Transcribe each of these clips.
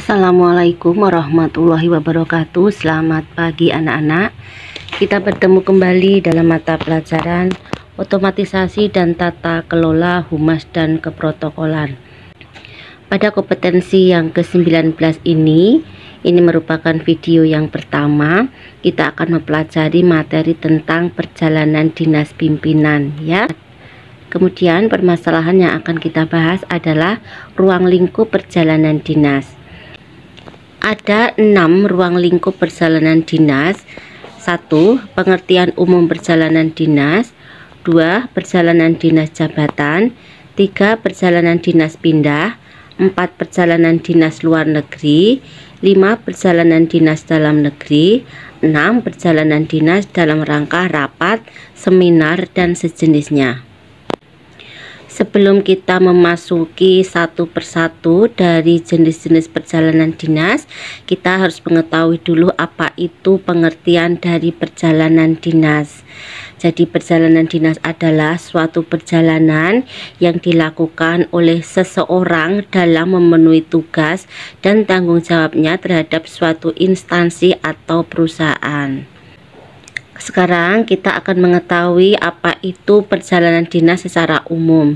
Assalamualaikum warahmatullahi wabarakatuh. Selamat pagi anak-anak. Kita bertemu kembali dalam mata pelajaran Otomatisasi dan Tata Kelola Humas dan Keprotokolan. Pada kompetensi yang ke-19 ini merupakan video yang pertama. Kita akan mempelajari materi tentang perjalanan dinas pimpinan, ya. Kemudian permasalahan yang akan kita bahas adalah ruang lingkup perjalanan dinas. Ada 6 ruang lingkup perjalanan dinas. 1. Pengertian umum perjalanan dinas. 2. Perjalanan dinas jabatan. 3. Perjalanan dinas pindah. 4. Perjalanan dinas luar negeri. 5. Perjalanan dinas dalam negeri. 6. Perjalanan dinas dalam rangka rapat, seminar, dan sejenisnya. Sebelum kita memasuki satu persatu dari jenis-jenis perjalanan dinas, kita harus mengetahui dulu apa itu pengertian dari perjalanan dinas. Jadi perjalanan dinas adalah suatu perjalanan yang dilakukan oleh seseorang dalam memenuhi tugas dan tanggung jawabnya terhadap suatu instansi atau perusahaan. Sekarang kita akan mengetahui apa itu perjalanan dinas secara umum.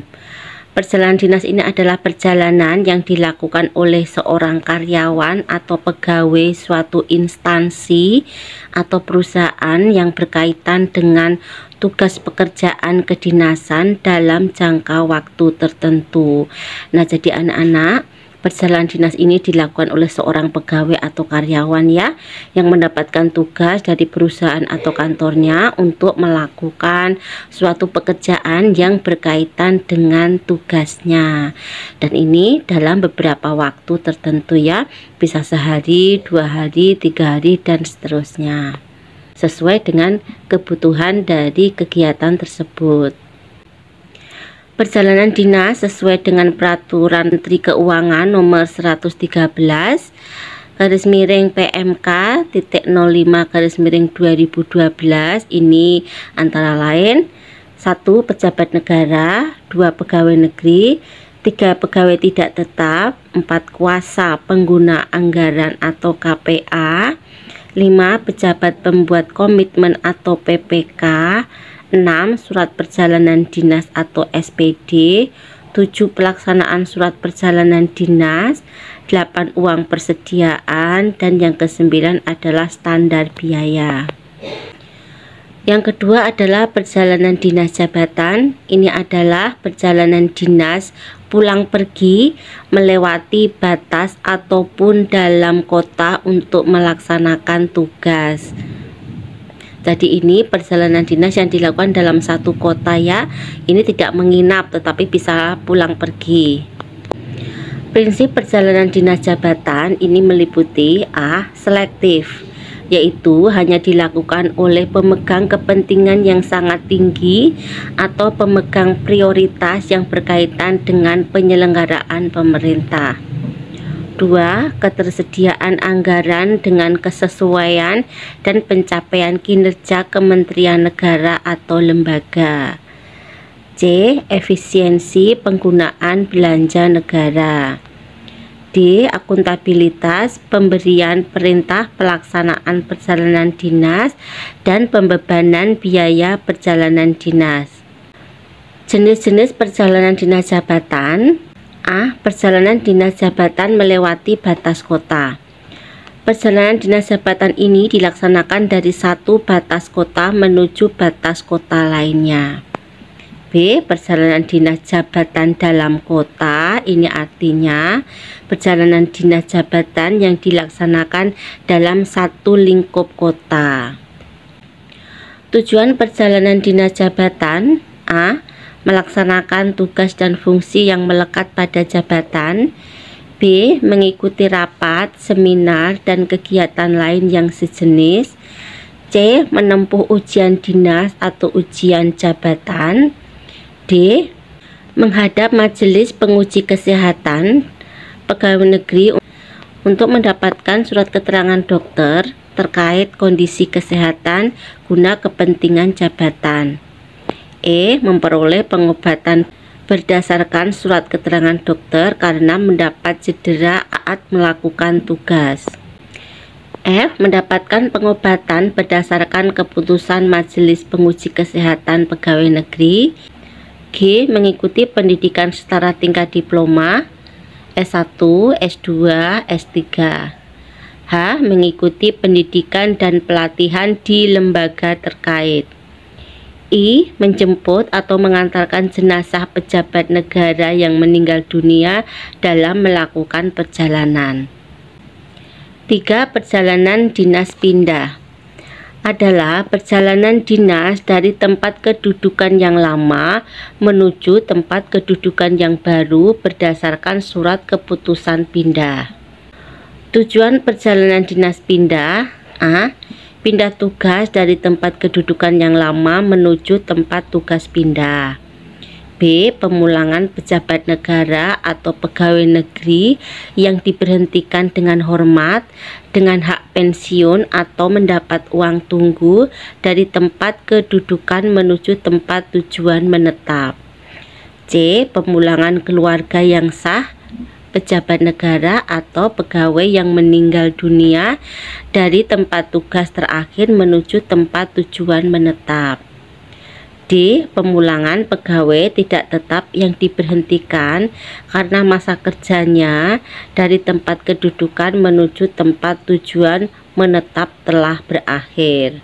Perjalanan dinas ini adalah perjalanan yang dilakukan oleh seorang karyawan atau pegawai suatu instansi atau perusahaan yang berkaitan dengan tugas pekerjaan kedinasan dalam jangka waktu tertentu. Nah, jadi anak-anak, perjalanan dinas ini dilakukan oleh seorang pegawai atau karyawan, ya, yang mendapatkan tugas dari perusahaan atau kantornya untuk melakukan suatu pekerjaan yang berkaitan dengan tugasnya. Dan ini dalam beberapa waktu tertentu, ya, bisa sehari, 2 hari, 3 hari, dan seterusnya, sesuai dengan kebutuhan dari kegiatan tersebut. Perjalanan dinas sesuai dengan Peraturan Menteri Keuangan Nomor 113 /PMK.05/2012 ini antara lain: 1. Pejabat negara. 2. Pegawai negeri. 3. Pegawai tidak tetap. 4. Kuasa pengguna anggaran atau KPA. 5. Pejabat pembuat komitmen atau PPK. 6. Surat perjalanan dinas atau SPD. 7. Pelaksanaan surat perjalanan dinas. 8. Uang persediaan. Dan yang ke-9 adalah standar biaya. Yang kedua adalah perjalanan dinas jabatan. Ini adalah perjalanan dinas pulang pergi melewati batas ataupun dalam kota untuk melaksanakan tugas. Jadi ini perjalanan dinas yang dilakukan dalam satu kota, ya. Ini tidak menginap tetapi bisa pulang pergi. Prinsip perjalanan dinas jabatan ini meliputi: A. Selektif, yaitu hanya dilakukan oleh pemegang kepentingan yang sangat tinggi atau pemegang prioritas yang berkaitan dengan penyelenggaraan pemerintah. 2. Ketersediaan anggaran dengan kesesuaian dan pencapaian kinerja kementerian negara atau lembaga. C. Efisiensi penggunaan belanja negara. D. Akuntabilitas pemberian perintah pelaksanaan perjalanan dinas dan pembebanan biaya perjalanan dinas. Jenis-jenis perjalanan dinas jabatan. A. Perjalanan dinas jabatan melewati batas kota. Perjalanan dinas jabatan ini dilaksanakan dari satu batas kota menuju batas kota lainnya. B. Perjalanan dinas jabatan dalam kota. Ini artinya perjalanan dinas jabatan yang dilaksanakan dalam satu lingkup kota. Tujuan perjalanan dinas jabatan: A. Melaksanakan tugas dan fungsi yang melekat pada jabatan. B. Mengikuti rapat, seminar, dan kegiatan lain yang sejenis. C. Menempuh ujian dinas atau ujian jabatan. D. Menghadap majelis penguji kesehatan pegawai negeri untuk mendapatkan surat keterangan dokter terkait kondisi kesehatan guna kepentingan jabatan. E. Memperoleh pengobatan berdasarkan surat keterangan dokter karena mendapat cedera saat melakukan tugas. F. Mendapatkan pengobatan berdasarkan keputusan Majelis Penguji Kesehatan Pegawai Negeri. G. Mengikuti pendidikan setara tingkat diploma S1, S2, S3. H. Mengikuti pendidikan dan pelatihan di lembaga terkait. I. Menjemput atau mengantarkan jenazah pejabat negara yang meninggal dunia dalam melakukan perjalanan. 3. Perjalanan dinas pindah adalah perjalanan dinas dari tempat kedudukan yang lama menuju tempat kedudukan yang baru berdasarkan surat keputusan pindah. Tujuan perjalanan dinas pindah: A. Pindah tugas dari tempat kedudukan yang lama menuju tempat tugas pindah. B. Pemulangan pejabat negara atau pegawai negeri yang diberhentikan dengan hormat dengan hak pensiun atau mendapat uang tunggu dari tempat kedudukan menuju tempat tujuan menetap. C. Pemulangan keluarga yang sah pejabat negara atau pegawai yang meninggal dunia dari tempat tugas terakhir menuju tempat tujuan menetap. D. Pemulangan pegawai tidak tetap yang diberhentikan karena masa kerjanya dari tempat kedudukan menuju tempat tujuan menetap telah berakhir.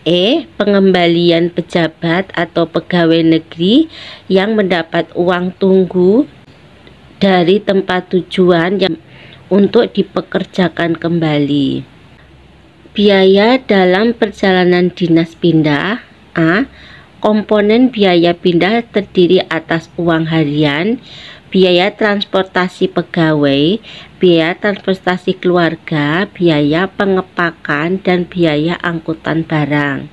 E. Pengembalian pejabat atau pegawai negeri yang mendapat uang tunggu dari tempat tujuan yang untuk dipekerjakan kembali. Biaya dalam perjalanan dinas pindah. A. Komponen biaya pindah terdiri atas uang harian, biaya transportasi pegawai, biaya transportasi keluarga, biaya pengepakan, dan biaya angkutan barang.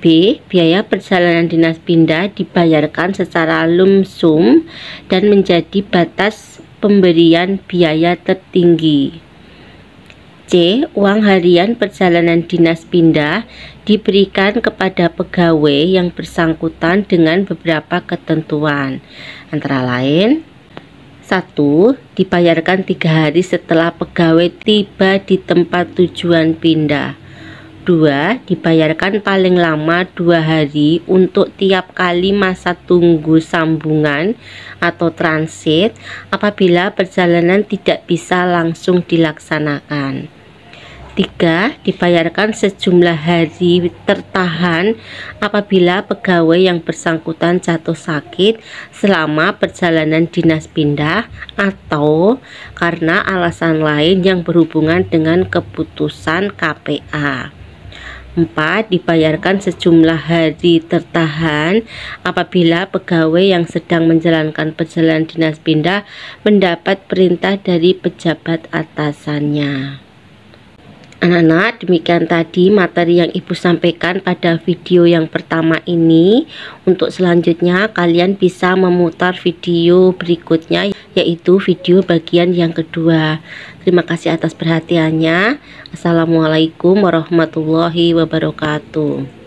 B. Biaya perjalanan dinas pindah dibayarkan secara lump sum dan menjadi batas pemberian biaya tertinggi. C. Uang harian perjalanan dinas pindah diberikan kepada pegawai yang bersangkutan dengan beberapa ketentuan, antara lain: 1. Dibayarkan 3 hari setelah pegawai tiba di tempat tujuan pindah. 2. Dibayarkan paling lama 2 hari untuk tiap kali masa tunggu sambungan atau transit apabila perjalanan tidak bisa langsung dilaksanakan. 3. Dibayarkan sejumlah hari tertahan apabila pegawai yang bersangkutan jatuh sakit selama perjalanan dinas pindah atau karena alasan lain yang berhubungan dengan keputusan KPA. 4. Dibayarkan sejumlah hari tertahan apabila pegawai yang sedang menjalankan perjalanan dinas pindah mendapat perintah dari pejabat atasannya. Anak-anak, demikian tadi materi yang Ibu sampaikan pada video yang pertama ini. Untuk selanjutnya kalian bisa memutar video berikutnya, yaitu video bagian yang kedua. Terima kasih atas perhatiannya. Assalamualaikum warahmatullahi wabarakatuh.